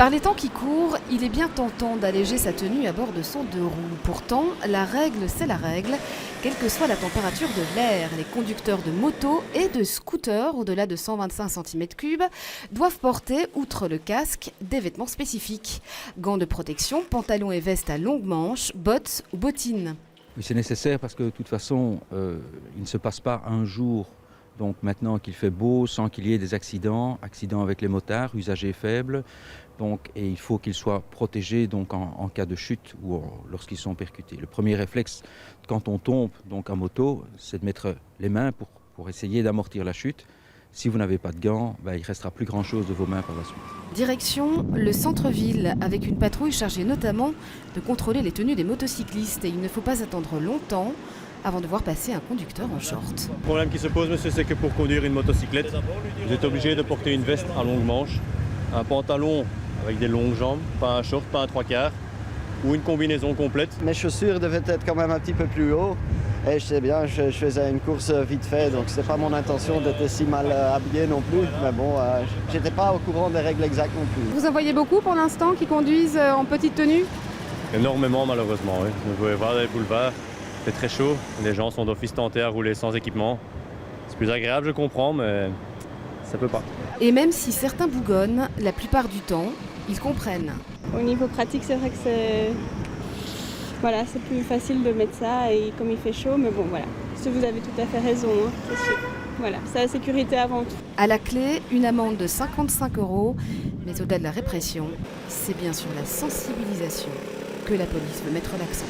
Par les temps qui courent, il est bien tentant d'alléger sa tenue à bord de son deux roues. Pourtant, la règle, c'est la règle. Quelle que soit la température de l'air, les conducteurs de motos et de scooters au-delà de 125 cm3 doivent porter, outre le casque, des vêtements spécifiques. Gants de protection, pantalons et vestes à longues manches, bottes ou bottines. Oui, c'est nécessaire parce que de toute façon, il ne se passe pas un jour, donc maintenant qu'il fait beau, sans qu'il y ait des accidents avec les motards, usagers faibles. Donc, et il faut qu'ils soient protégés donc, en cas de chute ou lorsqu'ils sont percutés. Le premier réflexe quand on tombe donc, en moto, c'est de mettre les mains pour essayer d'amortir la chute. Si vous n'avez pas de gants, il ne restera plus grand-chose de vos mains par la suite. Direction le centre-ville, avec une patrouille chargée notamment de contrôler les tenues des motocyclistes. Et il ne faut pas attendre longtemps avant de voir passer un conducteur en short. Le problème qui se pose, monsieur, c'est que pour conduire une motocyclette, vous êtes obligé de porter une veste à longues manches, un pantalon avec des longues jambes, pas un short, pas un trois quarts, ou une combinaison complète. Mes chaussures devaient être quand même un petit peu plus haut. Et je sais bien, je faisais une course vite fait, donc c'était pas mon intention d'être si mal habillé non plus. Mais bon, j'étais pas au courant des règles exactes non plus. Vous en voyez beaucoup pour l'instant qui conduisent en petite tenue? Énormément malheureusement, oui. Vous pouvez voir les boulevards, c'est très chaud. Les gens sont d'office tentés à rouler sans équipement. C'est plus agréable, je comprends, mais ça peut pas. Et même si certains bougonnent, la plupart du temps, ils comprennent. Au niveau pratique, c'est vrai que c'est plus facile de mettre ça et comme il fait chaud, mais bon voilà. Vous avez tout à fait raison, hein, c'est sûr. Voilà, c'est la sécurité avant tout. À la clé, une amende de 55 €, mais au-delà de la répression, c'est bien sur la sensibilisation que la police veut mettre l'accent.